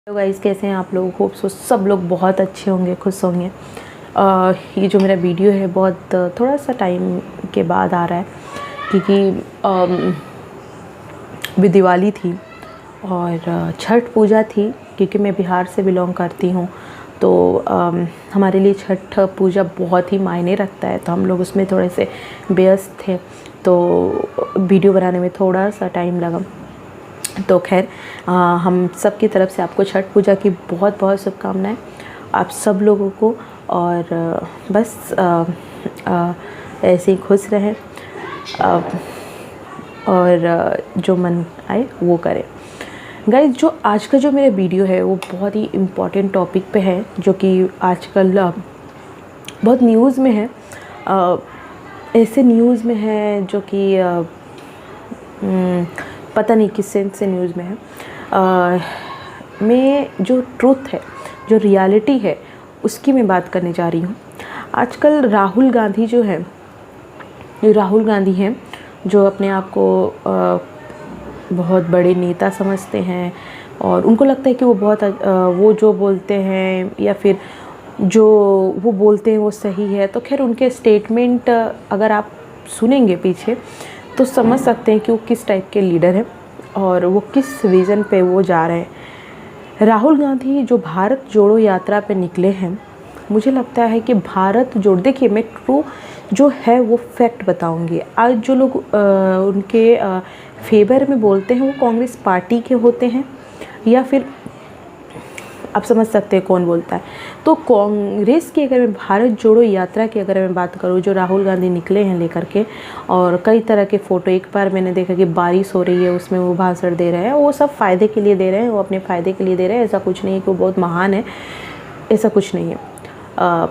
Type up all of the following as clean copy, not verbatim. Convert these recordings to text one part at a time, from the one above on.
Hello guys, कैसे हैं आप लोग। होप सो सब लोग बहुत अच्छे होंगे, खुश होंगे। ये जो मेरा वीडियो है बहुत थोड़ा सा टाइम के बाद आ रहा है क्योंकि भी दिवाली थी और छठ पूजा थी। क्योंकि मैं बिहार से बिलोंग करती हूँ तो हमारे लिए छठ पूजा बहुत ही मायने रखता है, तो हम लोग उसमें थोड़े से व्यस्त थे तो वीडियो बनाने में थोड़ा सा टाइम लगा। तो खैर हम सब की तरफ से आपको छठ पूजा की बहुत बहुत शुभकामनाएं आप सब लोगों को। और बस ऐसे ही खुश रहें और जो मन आए वो करें। गाइस, जो आज का जो मेरा वीडियो है वो बहुत ही इम्पोर्टेंट टॉपिक पे है, जो कि आजकल बहुत न्यूज़ में है। ऐसे न्यूज़ में है जो कि पता नहीं किस सेंस से न्यूज़ में है। मैं जो ट्रुथ है, जो रियलिटी है, उसकी मैं बात करने जा रही हूँ। आजकल राहुल गांधी जो राहुल गांधी हैं, जो अपने आप को बहुत बड़े नेता समझते हैं और उनको लगता है कि वो बहुत वो जो बोलते हैं या फिर जो वो बोलते हैं वो सही है। तो खैर उनके स्टेटमेंट अगर आप सुनेंगे पीछे तो समझ सकते हैं कि वो किस टाइप के लीडर हैं और वो किस विज़न पे वो जा रहे हैं। राहुल गांधी जो भारत जोड़ो यात्रा पे निकले हैं, मुझे लगता है कि भारत जोड़, देखिए मैं ट्रू जो है वो फैक्ट बताऊंगी। आज जो लोग उनके फेवर में बोलते हैं वो कांग्रेस पार्टी के होते हैं या फिर आप समझ सकते हैं कौन बोलता है। तो कांग्रेस की अगर मैं भारत जोड़ो यात्रा की अगर मैं बात करूँ, जो राहुल गांधी निकले हैं लेकर के, और कई तरह के फ़ोटो, एक बार मैंने देखा कि बारिश हो रही है उसमें वो भाषण दे रहे हैं। वो सब फ़ायदे के लिए दे रहे हैं, वो अपने फ़ायदे के लिए दे रहे हैं। ऐसा कुछ नहीं है कि वो बहुत महान है, ऐसा कुछ नहीं है।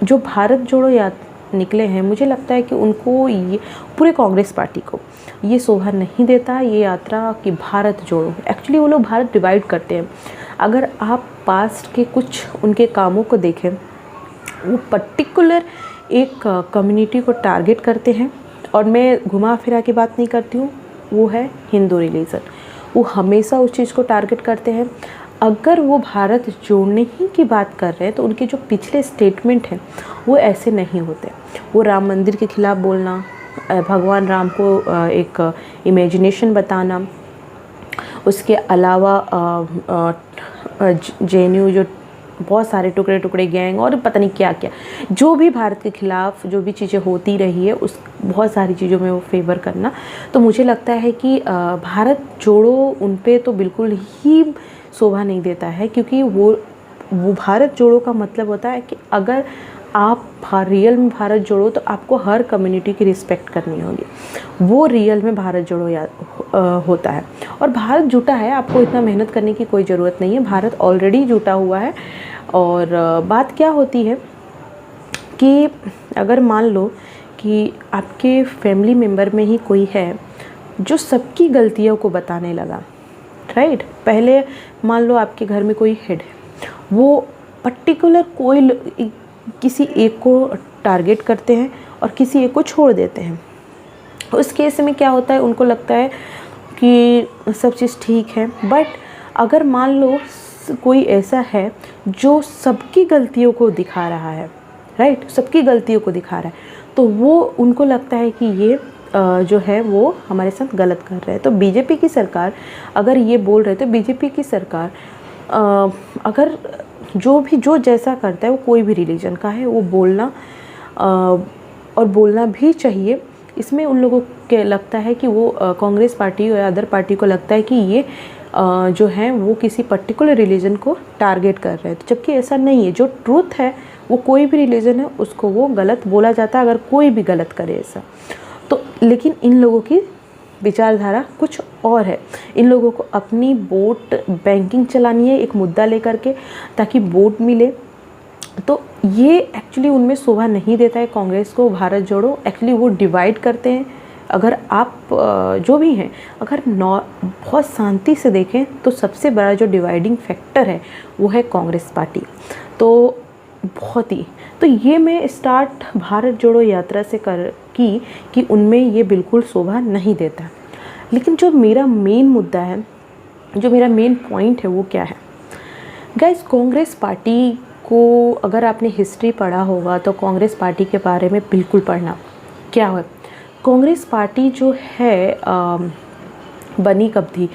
जो भारत जोड़ो निकले हैं, मुझे लगता है कि उनको ये पूरे कांग्रेस पार्टी को ये शोभा नहीं देता ये यात्रा कि भारत जोड़ो। एक्चुअली वो लोग भारत डिवाइड करते हैं। अगर आप पास्ट के कुछ उनके कामों को देखें, वो पर्टिकुलर एक कम्युनिटी को टारगेट करते हैं। और मैं घुमा फिरा की बात नहीं करती हूँ, वो है हिंदू रिलीजन। वो हमेशा उस चीज़ को टारगेट करते हैं। अगर वो भारत जोड़ने ही की बात कर रहे हैं तो उनके जो पिछले स्टेटमेंट हैं वो ऐसे नहीं होते। वो राम मंदिर के खिलाफ बोलना, भगवान राम को एक इमेजिनेशन बताना, उसके अलावा JNU जो बहुत सारे टुकड़े टुकड़े गैंग और पता नहीं क्या क्या, जो भी भारत के ख़िलाफ़ जो भी चीज़ें होती रही है उस बहुत सारी चीज़ों में वो फेवर करना। तो मुझे लगता है कि भारत जोड़ो उन पे तो बिल्कुल ही शोभा नहीं देता है, क्योंकि वो भारत जोड़ो का मतलब होता है कि अगर आप रियल में भारत जोड़ो तो आपको हर कम्युनिटी की रिस्पेक्ट करनी होगी। वो रियल में भारत जोड़ो होता है। और भारत जुटा है, आपको इतना मेहनत करने की कोई ज़रूरत नहीं है। भारत ऑलरेडी जुटा हुआ है। और बात क्या होती है कि अगर मान लो कि आपके फैमिली मेम्बर में ही कोई है जो सबकी गलतियों को बताने लगा, राइट। पहले मान लो आपके घर में कोई हेड है, वो पर्टिकुलर कोई किसी एक को टारगेट करते हैं और किसी एक को छोड़ देते हैं। उस केस में क्या होता है, उनको लगता है कि सब चीज़ ठीक है। बट अगर मान लो कोई ऐसा है जो सबकी गलतियों को दिखा रहा है, राइट, सबकी गलतियों को दिखा रहा है, तो वो उनको लगता है कि ये जो है वो हमारे साथ गलत कर रहे हैं। तो बीजेपी की सरकार अगर ये बोल रहे, तो बीजेपी की सरकार अगर जो जैसा करता है, वो कोई भी रिलीजन का है, वो बोलना और बोलना भी चाहिए। इसमें उन लोगों के लगता है कि वो कांग्रेस पार्टी या अदर पार्टी को लगता है कि ये जो है वो किसी पर्टिकुलर रिलीजन को टारगेट कर रहे हैं, तो जबकि ऐसा नहीं है। जो ट्रूथ है वो कोई भी रिलीजन है उसको वो गलत बोला जाता है, अगर कोई भी गलत करे ऐसा तो। लेकिन इन लोगों की विचारधारा कुछ और है। इन लोगों को अपनी वोट बैंकिंग चलानी है एक मुद्दा लेकर के, ताकि वोट मिले। तो ये एक्चुअली उनमें शोभा नहीं देता है कांग्रेस को भारत जोड़ो। एक्चुअली वो डिवाइड करते हैं। अगर आप जो भी हैं, अगर बहुत शांति से देखें तो सबसे बड़ा जो डिवाइडिंग फैक्टर है वो है कांग्रेस पार्टी। तो बहुत ही, तो ये मैं स्टार्ट भारत जोड़ो यात्रा से कि उनमें ये बिल्कुल शोभा नहीं देता। लेकिन जो मेरा मेन मुद्दा है, जो मेरा मेन पॉइंट है वो क्या है, गाइस, कांग्रेस पार्टी को अगर आपने हिस्ट्री पढ़ा होगा तो कांग्रेस पार्टी के बारे में बिल्कुल पढ़ना। क्या है कांग्रेस पार्टी जो है बनी कब थी?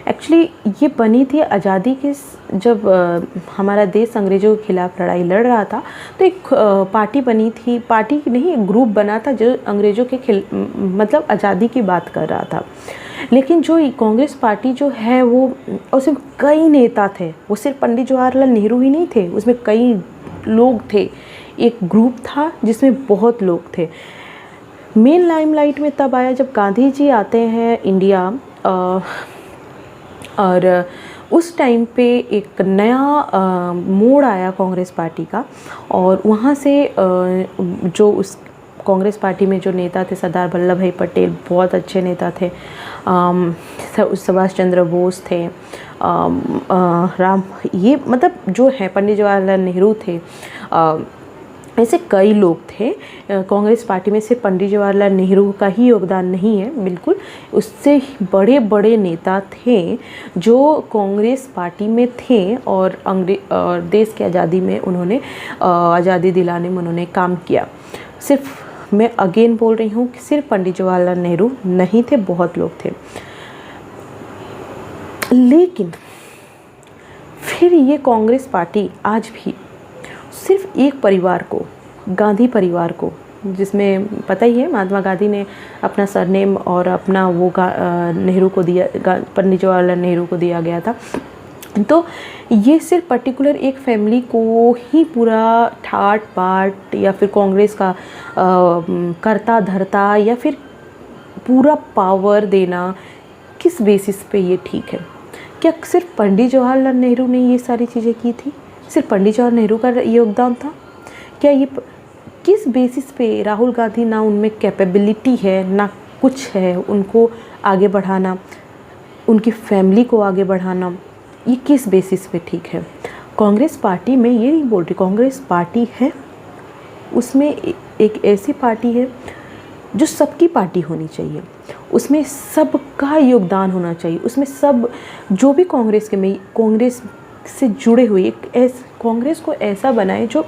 एक्चुअली ये बनी थी आज़ादी के जब हमारा देश अंग्रेज़ों के खिलाफ़ लड़ाई लड़ रहा था, तो एक पार्टी बनी थी, पार्टी नहीं एक ग्रुप बना था जो अंग्रेज़ों के मतलब आज़ादी की बात कर रहा था। लेकिन जो कांग्रेस पार्टी जो है वो, उसमें कई नेता थे, वो सिर्फ पंडित जवाहरलाल नेहरू ही नहीं थे, उसमें कई लोग थे, एक ग्रुप था जिसमें बहुत लोग थे। मेन लाइमलाइट में तब आया जब गांधी जी आते हैं इंडिया, और उस टाइम पे एक नया मोड़ आया कांग्रेस पार्टी का। और वहाँ से जो उस कांग्रेस पार्टी में जो नेता थे, सरदार वल्लभ भाई पटेल बहुत अच्छे नेता थे, सुभाष चंद्र बोस थे, राम ये मतलब जो है पंडित जवाहरलाल नेहरू थे, ऐसे कई लोग थे। कांग्रेस पार्टी में सिर्फ पंडित जवाहरलाल नेहरू का ही योगदान नहीं है, बिल्कुल उससे बड़े बड़े नेता थे जो कांग्रेस पार्टी में थे और देश की आज़ादी में उन्होंने आज़ादी दिलाने में उन्होंने काम किया। सिर्फ मैं अगेन बोल रही हूँ कि सिर्फ पंडित जवाहरलाल नेहरू नहीं थे, बहुत लोग थे। लेकिन फिर ये कांग्रेस पार्टी आज भी सिर्फ एक परिवार को, गांधी परिवार को, जिसमें पता ही है महात्मा गांधी ने अपना सरनेम और अपना वो नेहरू को दिया, पंडित जवाहरलाल नेहरू को दिया गया था। तो ये सिर्फ पर्टिकुलर एक फैमिली को ही पूरा ठाट बाट या फिर कांग्रेस का करता धरता या फिर पूरा पावर देना, किस बेसिस पे ये ठीक है? क्या सिर्फ पंडित जवाहरलाल नेहरू ने ये सारी चीज़ें की थी? सिर्फ पंडित जवाहरलाल नेहरू का योगदान था? क्या ये किस बेसिस पे राहुल गांधी, ना उनमें कैपेबिलिटी है ना कुछ है उनको आगे बढ़ाना, उनकी फैमिली को आगे बढ़ाना, ये किस बेसिस पे ठीक है? कांग्रेस पार्टी में ये नहीं बोल रही, कांग्रेस पार्टी है उसमें एक ऐसी पार्टी है जो सबकी पार्टी होनी चाहिए, उसमें सबका योगदान होना चाहिए, उसमें सब जो भी कांग्रेस से जुड़े हुए कांग्रेस को ऐसा बनाए जो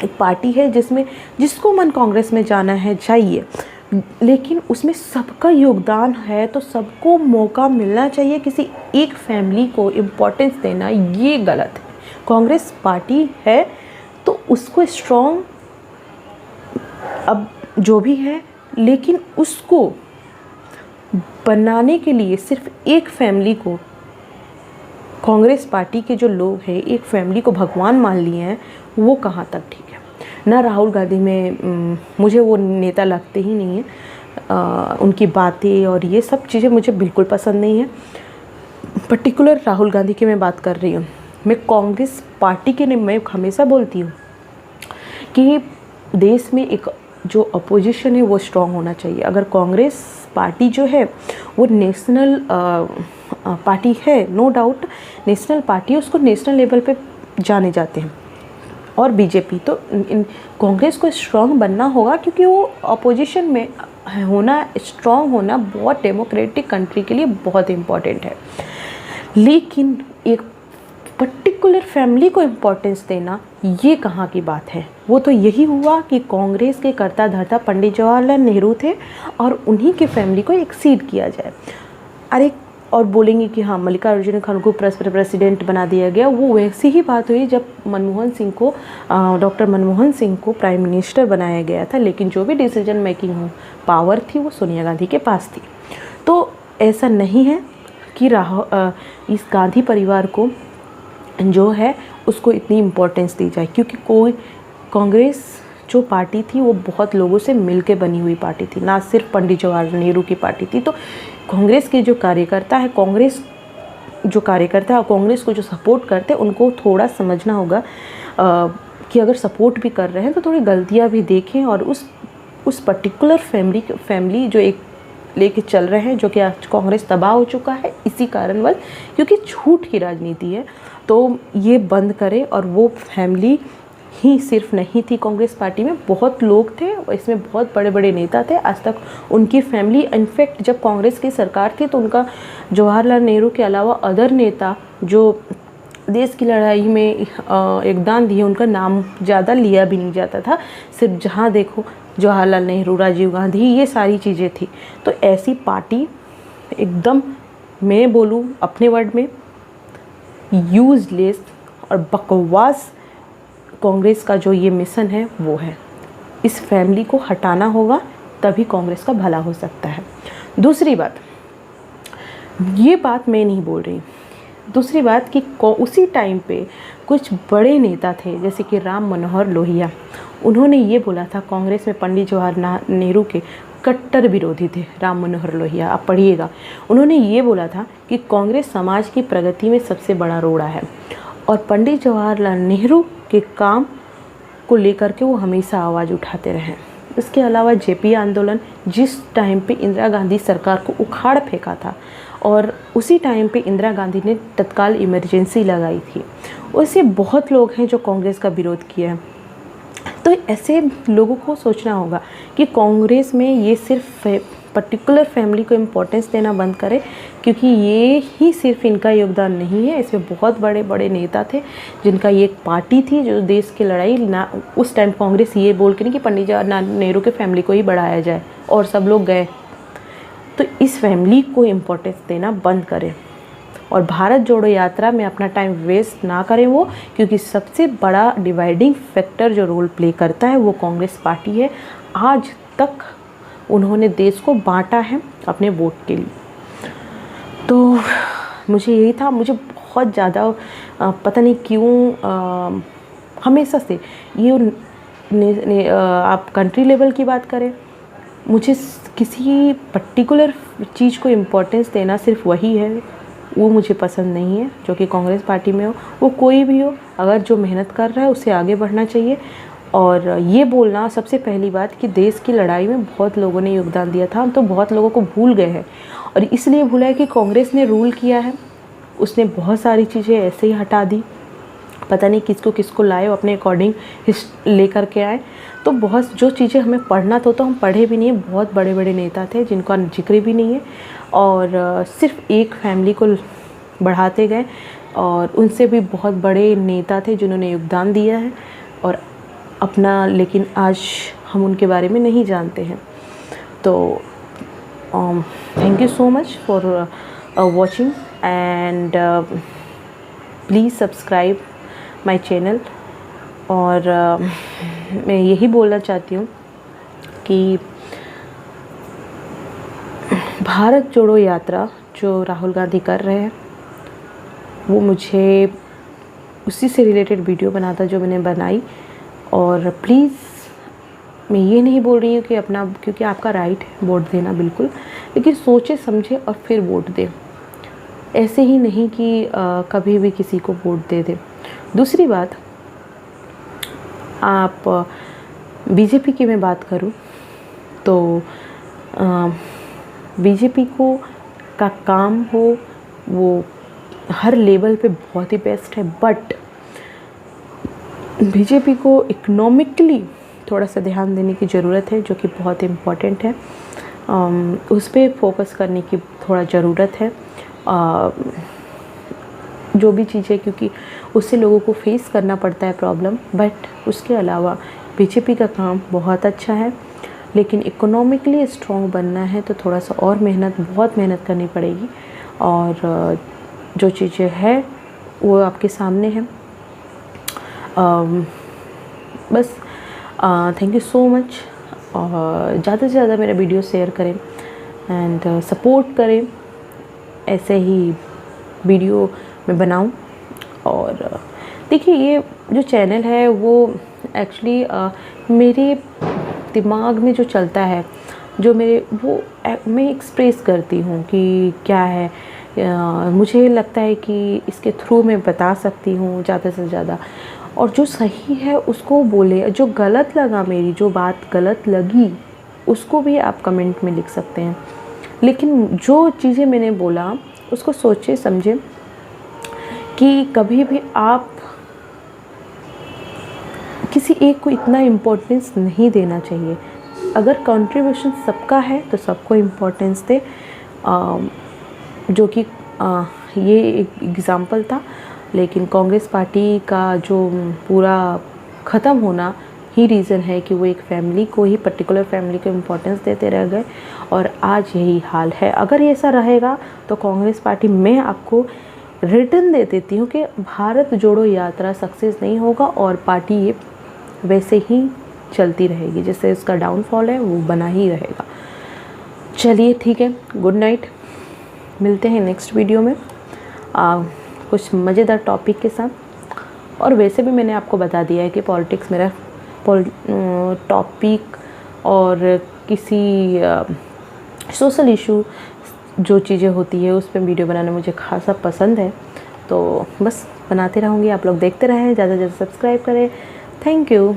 एक पार्टी है जिसमें जिसको मन कांग्रेस में जाना है जाइए, लेकिन उसमें सबका योगदान है तो सबको मौका मिलना चाहिए। किसी एक फैमिली को इम्पोर्टेंस देना ये गलत है। कांग्रेस पार्टी है तो उसको स्ट्रॉन्ग अब जो भी है, लेकिन उसको बनाने के लिए सिर्फ एक फैमिली को, कांग्रेस पार्टी के जो लोग हैं एक फैमिली को भगवान मान लिए हैं, वो कहाँ तक ठीक है? ना राहुल गांधी में मुझे वो नेता लगते ही नहीं है, उनकी बातें और ये सब चीज़ें मुझे बिल्कुल पसंद नहीं है। पर्टिकुलर राहुल गांधी की मैं बात कर रही हूँ, मैं कांग्रेस पार्टी के लिए मैं हमेशा बोलती हूँ कि देश में एक जो अपोजिशन है वो स्ट्रॉन्ग होना चाहिए। अगर कांग्रेस पार्टी जो है वो नेशनल पार्टी है, नो डाउट नेशनल पार्टी, उसको नेशनल लेवल पे जाने जाते हैं, और बीजेपी तो कांग्रेस को स्ट्रॉन्ग बनना होगा क्योंकि वो अपोजिशन में होना, स्ट्रॉन्ग होना बहुत डेमोक्रेटिक कंट्री के लिए बहुत इम्पॉर्टेंट है। लेकिन एक पर्टिकुलर फैमिली को इम्पोर्टेंस देना ये कहाँ की बात है? वो तो यही हुआ कि कांग्रेस के करता धरता पंडित जवाहरलाल नेहरू थे और उन्हीं के फैमिली को एक्सीड किया जाए। अरे और बोलेंगे कि हाँ मल्लिकार्जुन खड़गे को प्रेसिडेंट बना दिया गया, वो वैसी ही बात हुई जब मनमोहन सिंह को डॉक्टर मनमोहन सिंह को प्राइम मिनिस्टर बनाया गया था, लेकिन जो भी डिसीजन मेकिंग पावर थी वो सोनिया गांधी के पास थी। तो ऐसा नहीं है कि इस गांधी परिवार को जो है उसको इतनी इम्पोर्टेंस दी जाए, क्योंकि कोई कांग्रेस जो पार्टी थी वो बहुत लोगों से मिलके बनी हुई पार्टी थी, ना सिर्फ पंडित जवाहरलाल नेहरू की पार्टी थी। तो कांग्रेस के जो कार्यकर्ता है, कांग्रेस और कांग्रेस को जो सपोर्ट करते हैं उनको थोड़ा समझना होगा कि अगर सपोर्ट भी कर रहे हैं तो थोड़ी गलतियां भी देखें और उस पर्टिकुलर फैमिली जो एक लेके चल रहे हैं, जो कि आज कांग्रेस तबाह हो चुका है इसी कारणवश, क्योंकि झूठ की राजनीति है, तो ये बंद करें। और वो फैमिली ही सिर्फ नहीं थी कांग्रेस पार्टी में, बहुत लोग थे, इसमें बहुत बड़े बड़े नेता थे। आज तक उनकी फैमिली, इनफैक्ट जब कांग्रेस की सरकार थी तो उनका जवाहरलाल नेहरू के अलावा अदर नेता जो देश की लड़ाई में योगदान दिए, उनका नाम ज़्यादा लिया भी नहीं जाता था। सिर्फ जहाँ देखो जवाहरलाल नेहरू, राजीव गांधी, ये सारी चीज़ें थी। तो ऐसी पार्टी एकदम, मैं बोलूँ अपने वर्ड में, यूजलेस और बकवास कांग्रेस का जो ये मिशन है वो है। इस फैमिली को हटाना होगा, तभी कांग्रेस का भला हो सकता है। दूसरी बात, ये बात मैं नहीं बोल रही, दूसरी बात कि उसी टाइम पे कुछ बड़े नेता थे जैसे कि राम मनोहर लोहिया, उन्होंने ये बोला था, कांग्रेस में पंडित जवाहरलाल नेहरू के कट्टर विरोधी थे राम मनोहर लोहिया, आप पढ़िएगा। उन्होंने ये बोला था कि कांग्रेस समाज की प्रगति में सबसे बड़ा रोड़ा है, और पंडित जवाहरलाल नेहरू के काम को लेकर के वो हमेशा आवाज़ उठाते रहे। इसके अलावा जेपी आंदोलन, जिस टाइम पे इंदिरा गांधी सरकार को उखाड़ फेंका था, और उसी टाइम पे इंदिरा गांधी ने तत्काल इमरजेंसी लगाई थी, उससे बहुत लोग हैं जो कांग्रेस का विरोध किया है। तो ऐसे लोगों को सोचना होगा कि कांग्रेस में ये सिर्फ पर्टिकुलर फैमिली को इम्पोर्टेंस देना बंद करे, क्योंकि ये ही सिर्फ इनका योगदान नहीं है, इसमें बहुत बड़े बड़े नेता थे जिनका ये एक पार्टी थी जो देश की लड़ाई ना, उस टाइम कांग्रेस ये बोल के नहीं कि पंडित जवाहरलाल नेहरू के फैमिली को ही बढ़ाया जाए और सब लोग गए, तो इस फैमिली को इम्पोर्टेंस देना बंद करें और भारत जोड़ो यात्रा में अपना टाइम वेस्ट ना करें वो, क्योंकि सबसे बड़ा डिवाइडिंग फैक्टर जो रोल प्ले करता है वो कांग्रेस पार्टी है। आज तक उन्होंने देश को बांटा है अपने वोट के लिए। तो मुझे यही था, मुझे बहुत ज़्यादा पता नहीं क्यों हमेशा से ये आप कंट्री लेवल की बात करें, मुझे किसी पर्टिकुलर चीज़ को इम्पोर्टेंस देना सिर्फ वही है, वो मुझे पसंद नहीं है। जो कि कांग्रेस पार्टी में हो, वो कोई भी हो, अगर जो मेहनत कर रहा है उसे आगे बढ़ना चाहिए। और ये बोलना सबसे पहली बात कि देश की लड़ाई में बहुत लोगों ने योगदान दिया था, हम तो बहुत लोगों को भूल गए हैं, और इसलिए भूला है कि कांग्रेस ने रूल किया है, उसने बहुत सारी चीज़ें ऐसे ही हटा दी, पता नहीं किसको किसको लाए अपने अकॉर्डिंग लेकर के आए। तो बहुत जो चीज़ें हमें पढ़ना था तो हम पढ़े भी नहीं है। बहुत बड़े बड़े नेता थे जिनका जिक्र भी नहीं है, और सिर्फ एक फैमिली को बढ़ाते गए, और उनसे भी बहुत बड़े नेता थे जिन्होंने योगदान दिया है और अपना, लेकिन आज हम उनके बारे में नहीं जानते हैं। तो thank you so much for watching and please subscribe my channel. और मैं यही बोलना चाहती हूँ कि भारत जोड़ो यात्रा जो राहुल गांधी कर रहे हैं, वो मुझे उसी से रिलेटेड वीडियो बना था जो मैंने बनाई। और प्लीज़ मैं ये नहीं बोल रही हूँ कि अपना, क्योंकि आपका राइट है वोट देना बिल्कुल, लेकिन सोचे समझे और फिर वोट दें, ऐसे ही नहीं कि कभी भी किसी को वोट दे दें। दूसरी बात, आप बीजेपी की मैं बात करूं तो बीजेपी को का काम हो वो हर लेवल पे बहुत ही बेस्ट है, बट बीजेपी को इकोनॉमिकली थोड़ा सा ध्यान देने की ज़रूरत है, जो कि बहुत इम्पॉर्टेंट है। उस पर फोकस करने की थोड़ा ज़रूरत है, जो भी चीज़ें, क्योंकि उससे लोगों को फेस करना पड़ता है प्रॉब्लम। बट उसके अलावा बीजेपी का काम बहुत अच्छा है, लेकिन इकोनॉमिकली स्ट्रॉन्ग बनना है तो थोड़ा सा और बहुत मेहनत करनी पड़ेगी। और जो चीज़ें है वो आपके सामने है। बस थैंक यू सो मच, और ज़्यादा से ज़्यादा मेरा वीडियो शेयर करें एंड सपोर्ट करें, ऐसे ही वीडियो मैं बनाऊं। और देखिए, ये जो चैनल है वो एक्चुअली मेरे दिमाग में जो चलता है, जो मैं एक्सप्रेस करती हूँ कि क्या है, मुझे लगता है कि इसके थ्रू मैं बता सकती हूँ ज़्यादा से ज़्यादा, और जो सही है उसको बोले, जो गलत लगा, मेरी जो बात गलत लगी उसको भी आप कमेंट में लिख सकते हैं, लेकिन जो चीज़ें मैंने बोला उसको सोचे समझे कि कभी भी आप किसी एक को इतना इम्पोर्टेंस नहीं देना चाहिए। अगर कंट्रीब्यूशन सबका है तो सबको इम्पोर्टेंस दे, जो कि ये एक एग्ज़ाम्पल था लेकिन कांग्रेस पार्टी का जो पूरा ख़त्म होना ही रीज़न है कि वो एक फैमिली को ही, पर्टिकुलर फैमिली को इम्पोर्टेंस देते रह गए और आज यही हाल है। अगर ये ऐसा रहेगा तो कांग्रेस पार्टी, मैं आपको रिटर्न दे देती हूँ कि भारत जोड़ो यात्रा सक्सेस नहीं होगा और पार्टी ये वैसे ही चलती रहेगी, जैसे उसका डाउनफॉल है वो बना ही रहेगा। चलिए ठीक है, गुड नाइट, मिलते हैं नेक्स्ट वीडियो में कुछ मज़ेदार टॉपिक के साथ। और वैसे भी मैंने आपको बता दिया है कि पॉलिटिक्स मेरा टॉपिक और किसी सोशल इशू जो चीज़ें होती है उस पर वीडियो बनाना मुझे खासा पसंद है, तो बस बनाते रहूँगी। आप लोग देखते रहें, ज़्यादा से ज़्यादा सब्सक्राइब करें। Thank you.